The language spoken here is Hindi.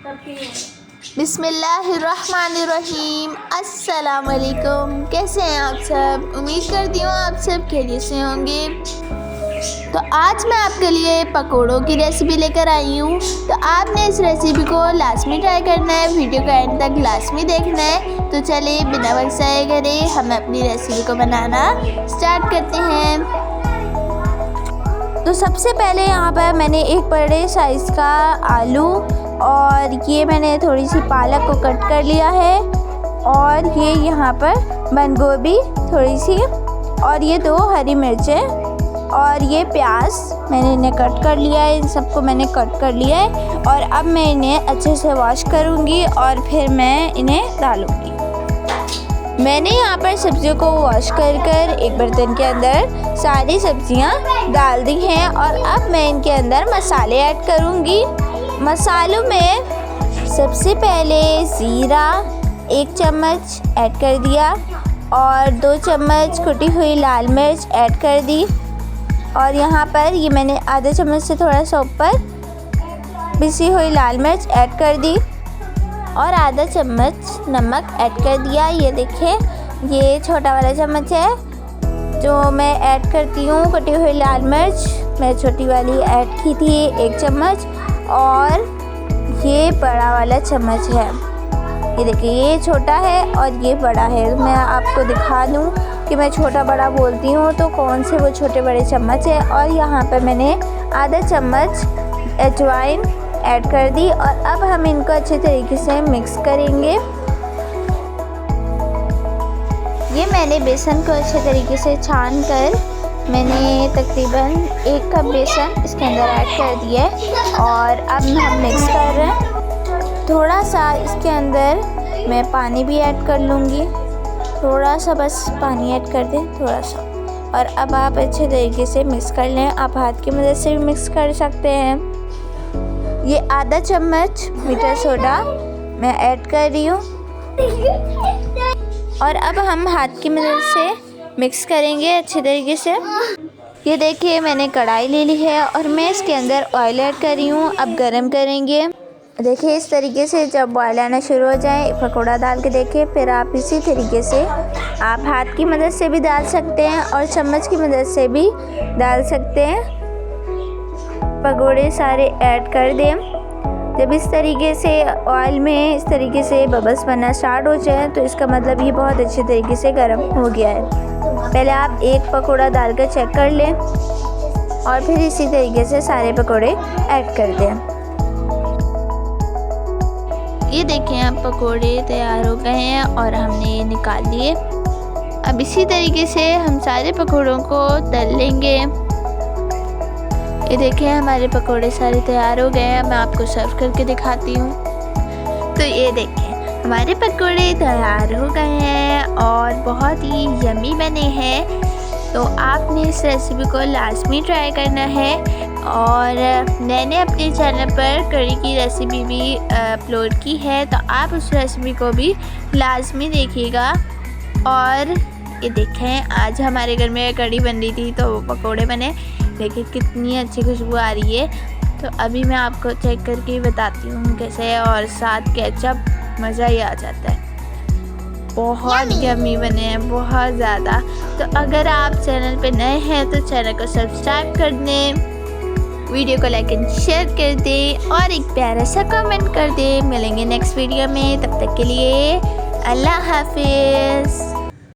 बिस्मिल्लाहिर्रहमानिर्रहीम। अस्सलाम वालेकुम। कैसे हैं आप सब? उम्मीद करती हूँ आप सब खैरियत से होंगे। तो आज मैं आपके लिए पकोड़ों की रेसिपी लेकर आई हूँ। तो आपने इस रेसिपी को लाजमी ट्राई करना है, वीडियो का एंड तक लाजमी देखना है। तो चलिए बिना वक्त ज़ाया करे हम अपनी रेसिपी को बनाना स्टार्ट करते हैं। तो सबसे पहले यहाँ पर मैंने एक बड़े साइज़ का आलू और ये मैंने थोड़ी सी पालक को कट कर लिया है, और ये यहाँ पर बंद गोभी थोड़ी सी, और ये 2 हरी मिर्चें, और ये प्याज मैंने इन्हें कट कर लिया है। इन सबको मैंने कट कर लिया है, और अब मैं इन्हें अच्छे से वॉश करूँगी और फिर मैं इन्हें डालूँगी। मैंने यहाँ पर सब्जियों को वॉश कर एक बर्तन के अंदर सारी सब्जियाँ डाल दी हैं, और अब मैं इनके अंदर मसाले ऐड करूँगी। मसालों में सबसे पहले ज़ीरा 1 चम्मच ऐड कर दिया, और 2 चम्मच कुटी हुई लाल मिर्च ऐड कर दी, और यहाँ पर ये मैंने आधा चम्मच से थोड़ा सा ऊपर पिसी हुई लाल मिर्च ऐड कर दी, और आधा चम्मच नमक ऐड कर दिया। ये देखिए, ये छोटा वाला चम्मच है जो मैं ऐड करती हूँ। कटी हुई लाल मिर्च मैं छोटी वाली ऐड की थी 1 चम्मच, और ये बड़ा वाला चम्मच है। ये देखिए, ये छोटा है और ये बड़ा है। मैं आपको दिखा दूँ कि मैं छोटा बड़ा बोलती हूँ तो कौन से वो छोटे बड़े चम्मच है। और यहाँ पर मैंने आधा चम्मच अजवाइन ऐड कर दी, और अब हम इनको अच्छे तरीके से मिक्स करेंगे। ये मैंने बेसन को अच्छे तरीके से छान कर मैंने तकरीबन 1 कप बेसन इसके अंदर ऐड कर दिया है, और अब हम मिक्स कर रहे हैं। थोड़ा सा इसके अंदर मैं पानी भी ऐड कर लूँगी, थोड़ा सा बस पानी ऐड कर दें, थोड़ा सा। और अब आप अच्छे तरीके से मिक्स कर लें। आप हाथ की मदद से भी मिक्स कर सकते हैं। ये आधा चम्मच मीठा सोडा मैं ऐड कर रही हूँ, और अब हम हाथ की मदद से मिक्स करेंगे अच्छे तरीके से। ये देखिए, मैंने कढ़ाई ले ली है और मैं इसके अंदर ऑयल ऐड कर रही हूँ। अब गरम करेंगे। देखिए, इस तरीके से जब बॉयल आना शुरू हो जाए पकौड़ा डाल के देखिए। फिर आप इसी तरीके से आप हाथ की मदद से भी डाल सकते हैं और चम्मच की मदद से भी डाल सकते हैं। पकौड़े सारे ऐड कर दें। जब इस तरीके से ऑयल में इस तरीके से बबल्स बनना स्टार्ट हो जाए तो इसका मतलब ये बहुत अच्छे तरीके से गर्म हो गया है। पहले आप एक पकौड़ा डालकर चेक कर लें, और फिर इसी तरीके से सारे पकौड़े ऐड कर दें। ये देखें, अब पकौड़े तैयार हो गए हैं और हमने ये निकाल लिए। अब इसी तरीके से हम सारे पकौड़ों को तल लेंगे। ये देखें, हमारे पकौड़े सारे तैयार हो गए हैं। मैं आपको सर्व करके दिखाती हूँ। तो ये देखें, हमारे पकौड़े तैयार हो गए हैं और बहुत ही यम्मी बने हैं। तो आपने इस रेसिपी को लाजमी ट्राई करना है, और मैंने अपने चैनल पर कढ़ी की रेसिपी भी अपलोड की है, तो आप उस रेसिपी को भी लाजमी देखिएगा। और ये देखें, आज हमारे घर में कढ़ी बन रही थी तो वो पकौड़े बने। देखिए कितनी अच्छी खुशबू आ रही है। तो अभी मैं आपको चेक करके बताती हूँ कैसे है, और साथ केचप मज़ा ही आ जाता है। बहुत यम्मी बने हैं, बहुत ज़्यादा। तो अगर आप चैनल पे नए हैं तो चैनल को सब्सक्राइब कर दें, वीडियो को लाइक एंड शेयर कर दें, और एक प्यारा सा कमेंट कर दें। मिलेंगे नेक्स्ट वीडियो में, तब तक के लिए अल्लाह हाफिज़।